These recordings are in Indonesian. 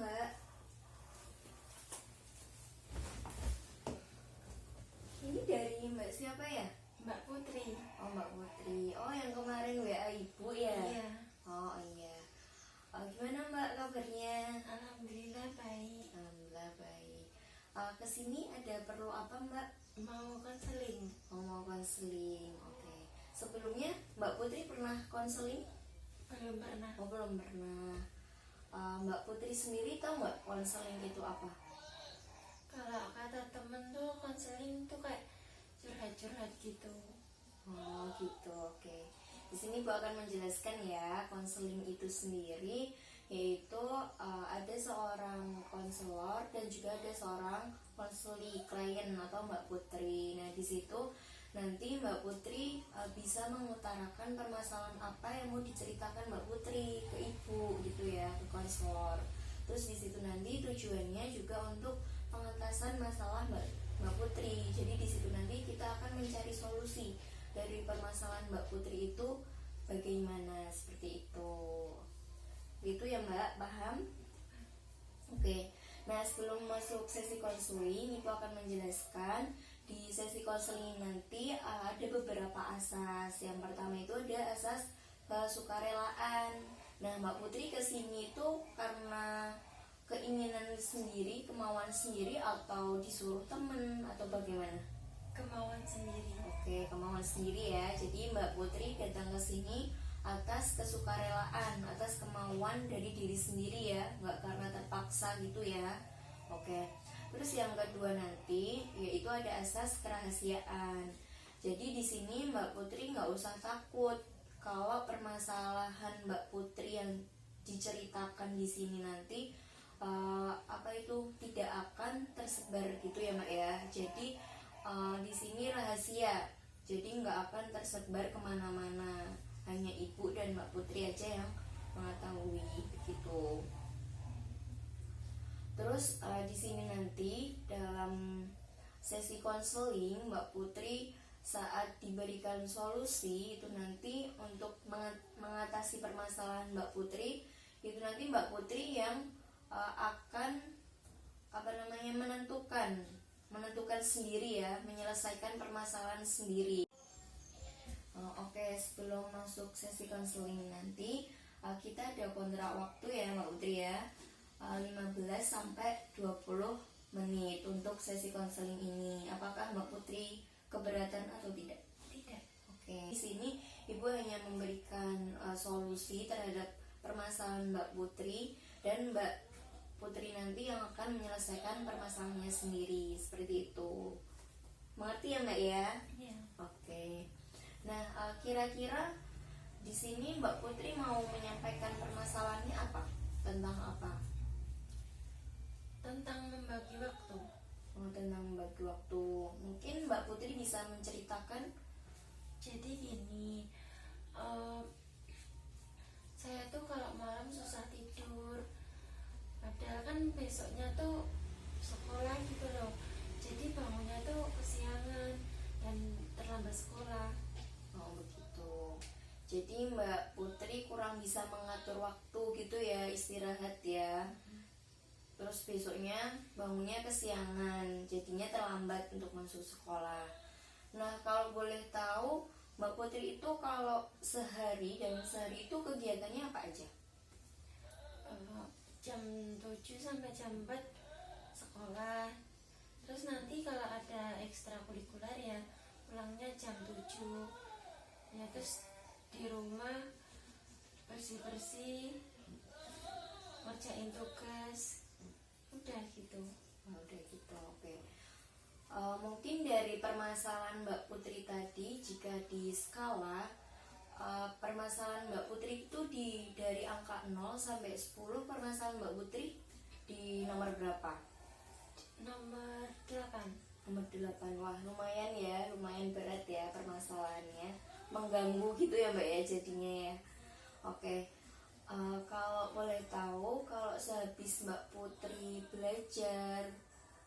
Mbak. Ini dari Mbak siapa ya? Mbak Putri. Oh, Mbak Putri. Oh, yang kemarin WA Ibu ya? Iya. Oh iya. Gimana Mbak kabarnya? Alhamdulillah baik. Alhamdulillah baik. Kesini ada perlu apa Mbak? Mau konseling? Oh, mau konseling. Oke. Sebelumnya Mbak Putri pernah konseling? Belum pernah. Oh, belum pernah. Mbak Putri sendiri tahu nggak konseling itu apa? Kalau kata temen tuh konseling tuh kayak curhat-curhat gitu. Oh gitu, oke. Di sini Bu akan menjelaskan ya konseling itu sendiri, yaitu ada seorang konselor dan juga ada seorang konseli klien atau Mbak Putri. Nah di situ nanti Mbak Putri bisa mengutarakan permasalahan apa yang mau diceritakan Mbak Putri ke Ibu gitu ya, ke konselor. Terus di situ nanti tujuannya juga untuk pengentasan masalah Mbak Putri. Jadi di situ nanti kita akan mencari solusi dari permasalahan Mbak Putri itu bagaimana, seperti itu. Itu ya Mbak, paham? Oke. Nah, sebelum masuk sesi konseling, Ibu akan menjelaskan di sesi konseling nanti ada beberapa asas. Yang pertama itu ada asas kesukarelaan. Nah, Mbak Putri kesini itu karena keinginan sendiri, kemauan sendiri, atau disuruh temen, atau bagaimana? Kemauan sendiri. Oke, kemauan sendiri ya. Jadi Mbak Putri datang ke sini atas kesukarelaan, atas kemauan dari diri sendiri ya, nggak karena terpaksa gitu ya. Oke. Terus yang kedua nanti yaitu ada asas kerahasiaan. Jadi di sini Mbak Putri nggak usah takut kalau permasalahan Mbak Putri yang diceritakan di sini nanti tidak akan tersebar gitu ya Mbak ya. Jadi di sini rahasia, jadi nggak akan tersebar kemana-mana, hanya Ibu dan Mbak Putri aja yang mengetahui begitu. Terus di sini nanti dalam sesi konseling Mbak Putri saat diberikan solusi itu nanti untuk mengatasi permasalahan Mbak Putri, itu nanti Mbak Putri yang akan menentukan sendiri ya, menyelesaikan permasalahan sendiri. Oke, sebelum masuk sesi konseling nanti kita ada kontrak waktu ya Mbak Putri ya, 15 sampai 20 menit untuk sesi konseling ini. Apakah Mbak Putri keberatan atau tidak? Tidak. Oke, di sini Ibu hanya memberikan solusi terhadap permasalahan Mbak Putri, dan Mbak Putri nanti yang akan menyelesaikan permasalahannya sendiri, seperti itu. Mengerti ya Mbak ya? Iya. Oke. Nah, kira-kira di sini Mbak Putri mau menyampaikan permasalahannya apa? Tentang apa? Tentang membagi waktu. Oh, tentang membagi waktu. Mungkin Mbak Putri bisa menceritakan. Jadi gini, saya tuh kalau malam susah tidur. Padahal kan besoknya tuh sekolah gitu loh. Jadi bangunnya tuh kesiangan dan terlambat sekolah. Oh begitu. Jadi Mbak Putri kurang bisa mengatur waktu gitu ya, istirahat ya. Terus besoknya bangunnya kesiangan, jadinya terlambat untuk masuk sekolah. Nah, kalau boleh tahu Mbak Putri itu kalau dalam sehari itu kegiatannya apa aja? Jam 7 sampai jam 4 sekolah. Terus nanti kalau ada ekstrakurikuler ya pulangnya jam 7. Ya terus di rumah bersih-bersih, ngerjain tugas. Udah gitu. Udah gitu, oke. Mungkin dari permasalahan Mbak Putri tadi, jika di skala permasalahan Mbak Putri itu dari angka 0 sampai 10, permasalahan Mbak Putri di nomor berapa? Nomor 8. Nomor 8. Wah, lumayan ya, lumayan berat ya permasalahannya, mengganggu gitu ya Mbak ya jadinya ya. Oke. Kalau boleh tahu, kalau sehabis Mbak Putri belajar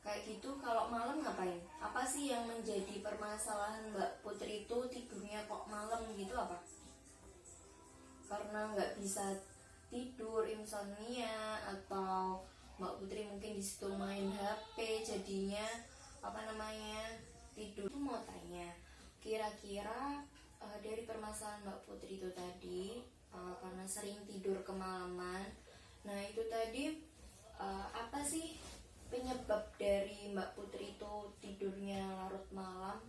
kayak gitu, kalau malam ngapain? Apa sih yang menjadi permasalahan Mbak Putri itu tidurnya kok malam gitu, apa? Karena nggak bisa tidur, insomnia, atau di situ main HP, jadinya tidur. Aku mau tanya, kira-kira dari permasalahan Mbak Putri itu tadi, karena sering tidur kemalaman, nah itu tadi apa sih penyebab dari Mbak Putri itu tidurnya larut malam?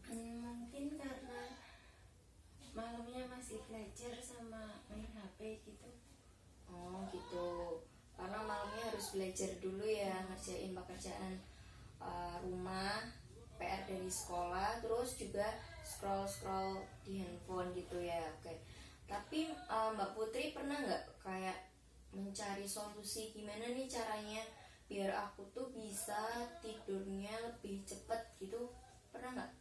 Mungkin karena malamnya masih belajar sama main HP gitu. Oh gitu, karena malamnya harus belajar dulu ya, ngerjain pekerjaan rumah, PR dari sekolah, terus juga scroll di handphone gitu ya. Oke. Tapi Mbak Putri pernah nggak kayak mencari solusi gimana nih caranya biar aku tuh bisa tidurnya lebih cepet gitu? Pernah nggak?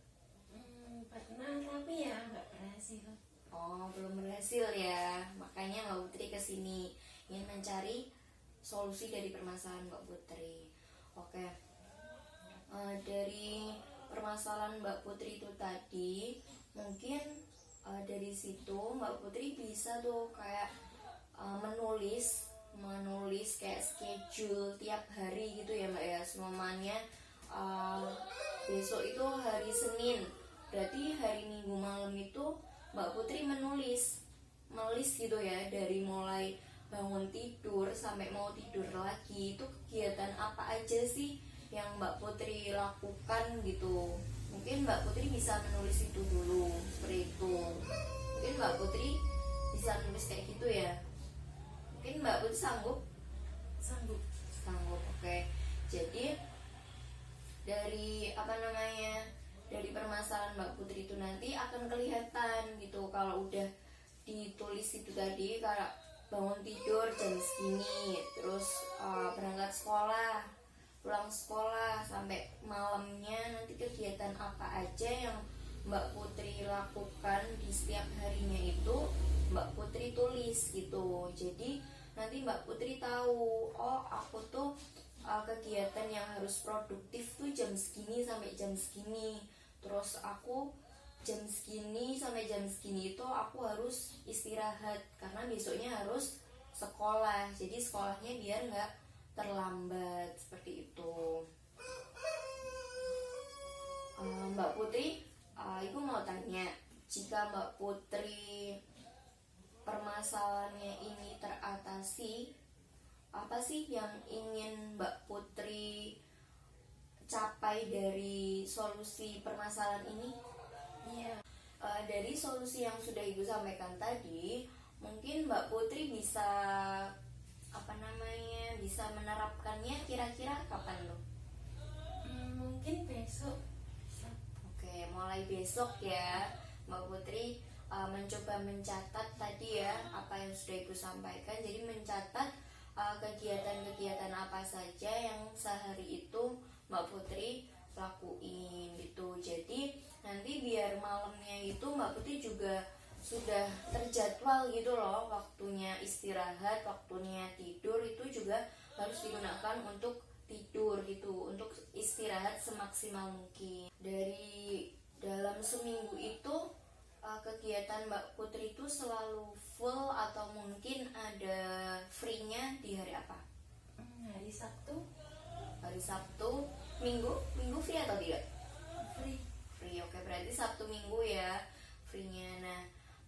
Pernah, tapi ya nggak berhasil. Oh, belum berhasil ya. Makanya Mbak Putri kesini ingin mencari solusi dari permasalahan Mbak Putri. Oke. Dari permasalahan Mbak Putri itu tadi, mungkin dari situ Mbak Putri bisa tuh kayak menulis kayak schedule tiap hari gitu ya Mbak ya. Semuanya besok itu hari Senin, berarti hari Minggu malam itu Mbak Putri menulis gitu ya, dari mulai bangun tidur sampai mau tidur lagi itu kegiatan apa aja sih yang Mbak Putri lakukan gitu. Mungkin Mbak Putri bisa menulis itu dulu, seperti itu. Mungkin Mbak Putri bisa nulis kayak gitu ya. Mungkin Mbak Putri sanggup? Sanggup. Oke. Jadi dari dari permasalahan Mbak Putri itu nanti akan kelihatan gitu kalau udah ditulis itu tadi, kayak bangun tidur jam segini, terus berangkat sekolah, pulang sekolah, sampai malamnya nanti kegiatan apa aja yang Mbak Putri lakukan di setiap harinya itu Mbak Putri tulis gitu. Jadi nanti Mbak Putri tahu, oh aku tuh kegiatan yang harus produktif tuh jam segini sampai jam segini, terus aku jam segini sampai jam segini itu aku harus istirahat karena besoknya harus sekolah, jadi sekolahnya biar nggak terlambat, seperti itu. Mbak Putri, Ibu mau tanya, jika Mbak Putri permasalahannya ini teratasi, apa sih yang ingin Mbak Putri capai dari solusi permasalahan ini? Iya. Dari solusi yang sudah Ibu sampaikan tadi, mungkin Mbak Putri bisa bisa menerapkannya kira-kira kapan loh? Mungkin besok. Oke, mulai besok ya Mbak Putri mencoba mencatat tadi ya apa yang sudah Ibu sampaikan. Jadi mencatat kegiatan-kegiatan apa saja yang sehari itu Mbak Putri lakuin gitu. Jadi nanti biar malamnya itu Mbak Putri juga sudah terjadwal gitu loh, waktunya istirahat, waktunya tidur itu juga harus digunakan untuk tidur gitu, untuk istirahat semaksimal mungkin. Dari dalam seminggu itu kegiatan Mbak Putri itu selalu full atau mungkin ada free-nya di hari apa? Hari Sabtu. Hari Sabtu, Minggu free atau tidak? Free. Oke, berarti Sabtu Minggu ya free-nya. Nah,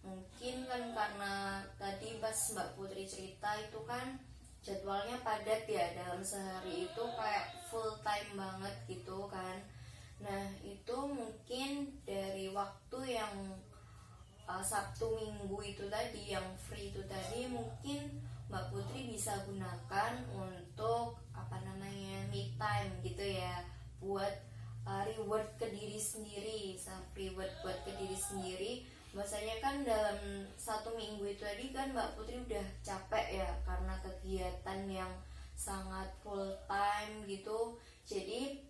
mungkin kan karena tadi pas Mbak Putri cerita itu kan jadwalnya padat ya, dalam sehari itu kayak full time banget gitu kan. Nah, itu mungkin dari waktu yang Sabtu Minggu itu tadi, yang free itu tadi, mungkin Mbak Putri bisa gunakan untuk me time gitu ya, buat reward ke diri sendiri, self reward buat ke diri sendiri. Bahwasanya kan dalam satu minggu itu tadi kan Mbak Putri udah capek ya karena kegiatan yang sangat full time gitu. Jadi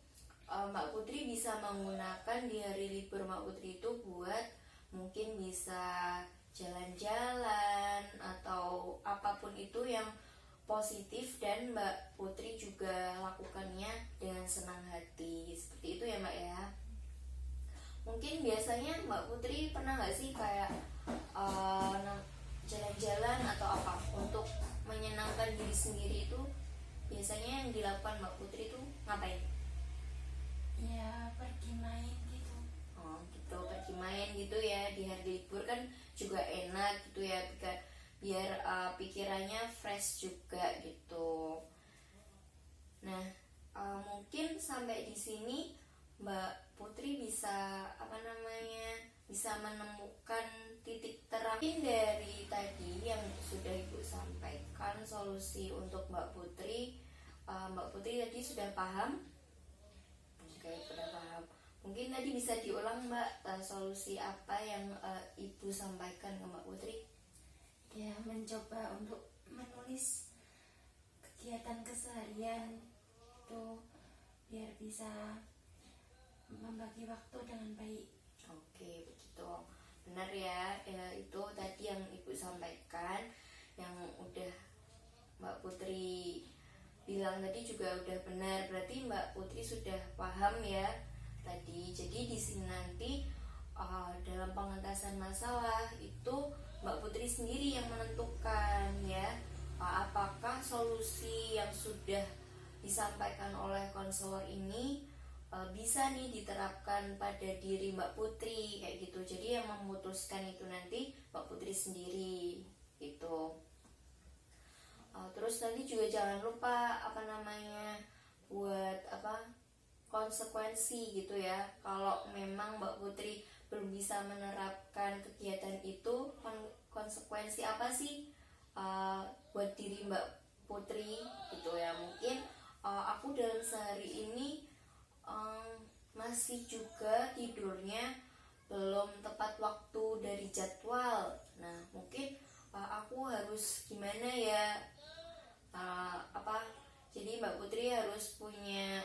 Mbak Putri bisa menggunakan di hari libur Mbak Putri itu buat mungkin bisa jalan-jalan atau apapun itu yang positif dan Mbak Putri juga lakukannya dengan senang hati, seperti itu ya Mbak ya. Mungkin biasanya Mbak Putri pernah nggak sih kayak jalan-jalan atau apa untuk menyenangkan diri sendiri itu biasanya yang dilakukan Mbak Putri itu ngapain? Ya pergi main gitu. Oh gitu, pergi main gitu ya di hari libur kan juga enak gitu ya, biar pikirannya fresh juga gitu. Nah, mungkin sampai di sini Mbak Putri bisa bisa menemukan titik terang. Mungkin dari tadi yang sudah Ibu sampaikan solusi untuk Mbak Putri, Mbak Putri tadi sudah paham? Oke, sudah paham. Mungkin tadi bisa diulang Mbak, solusi apa yang Ibu sampaikan ke Mbak Putri? Ya mencoba untuk menulis kegiatan keseharian tuh biar bisa membagi waktu dengan baik. Oke, begitu. Benar ya, itu tadi yang Ibu sampaikan, yang udah Mbak Putri bilang tadi juga udah benar. Berarti Mbak Putri sudah paham ya tadi. Jadi di sini nanti dalam pengentasan masalah itu Mbak Putri sendiri yang menentukan ya, apakah solusi yang sudah disampaikan oleh konselor ini bisa nih diterapkan pada diri Mbak Putri kayak gitu. Jadi yang memutuskan itu nanti Mbak Putri sendiri gitu. Terus nanti juga jangan lupa buat konsekuensi gitu ya. Kalau memang Mbak Putri belum bisa menerapkan kegiatan itu, konsekuensi apa sih buat diri Mbak Putri gitu ya. Mungkin aku dalam sehari ini masih juga tidurnya belum tepat waktu dari jadwal. Nah, mungkin aku harus gimana ya? Jadi Mbak Putri harus punya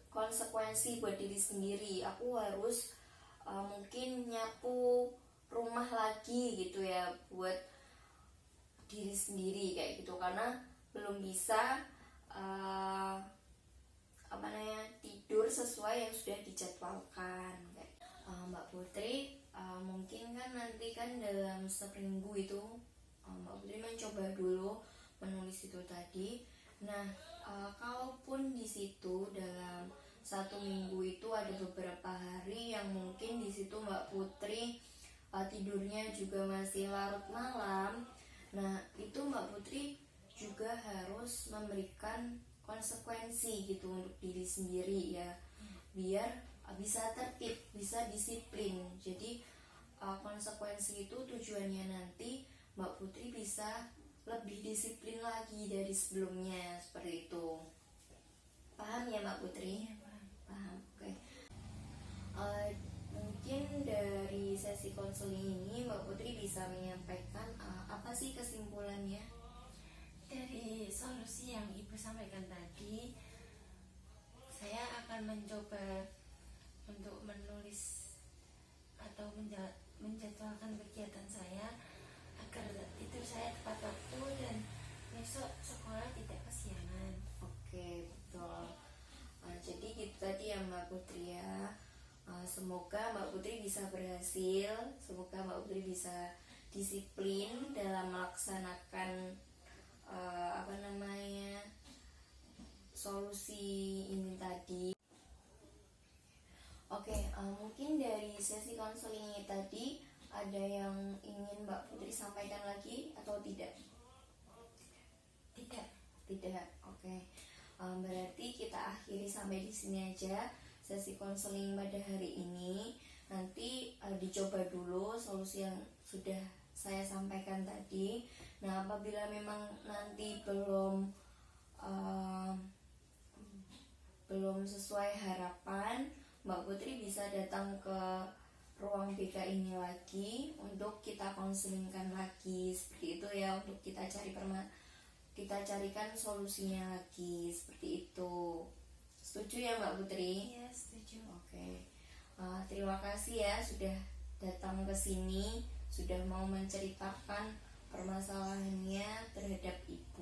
konsekuensi buat diri sendiri. Aku harus mungkin nyapu rumah lagi gitu ya buat diri sendiri kayak gitu, karena belum bisa tidur sesuai yang sudah dijadwalkan. Mbak Putri mungkin kan nanti kan dalam seminggu itu Mbak Putri mencoba dulu menulis itu tadi. Nah, kalaupun di situ dalam 1 minggu itu ada beberapa hari yang mungkin di situ Mbak Putri tidurnya juga masih larut malam, nah itu Mbak Putri juga harus memberikan konsekuensi gitu untuk diri sendiri ya, biar bisa tertib, bisa disiplin. Jadi konsekuensi itu tujuannya nanti Mbak Putri bisa lebih disiplin lagi dari sebelumnya, seperti itu. Paham ya Mbak Putri? Ya, Paham. Oke. Mungkin dari sesi konseling ini Mbak Putri bisa menyampaikan apa sih kesimpulannya? Dari solusi yang Ibu sampaikan tadi, saya akan mencoba untuk menulis atau menjadwalkan kegiatan saya agar tidur saya tepat waktu dan besok sekolah tidak kesiangan. Oke, betul. Jadi gitu tadi ya Mbak Putri ya. Semoga Mbak Putri bisa berhasil, semoga Mbak Putri bisa disiplin dalam melaksanakan solusi ini tadi. Oke, mungkin dari sesi konseling ini tadi ada yang ingin Mbak Putri sampaikan lagi atau tidak? Tidak. Oke. Berarti kita akhiri sampai di sini aja sesi konseling pada hari ini. Nanti dicoba dulu solusi yang sudah saya sampaikan tadi. Nah, apabila memang nanti belum sesuai harapan, Mbak Putri bisa datang ke ruang BK ini lagi untuk kita konselingkan lagi, seperti itu ya, untuk kita carikan solusinya lagi, seperti itu. Setuju ya Mbak Putri? Iya, setuju. Oke. Terima kasih ya sudah datang ke sini, sudah mau menceritakan permasalahannya terhadap Ibu.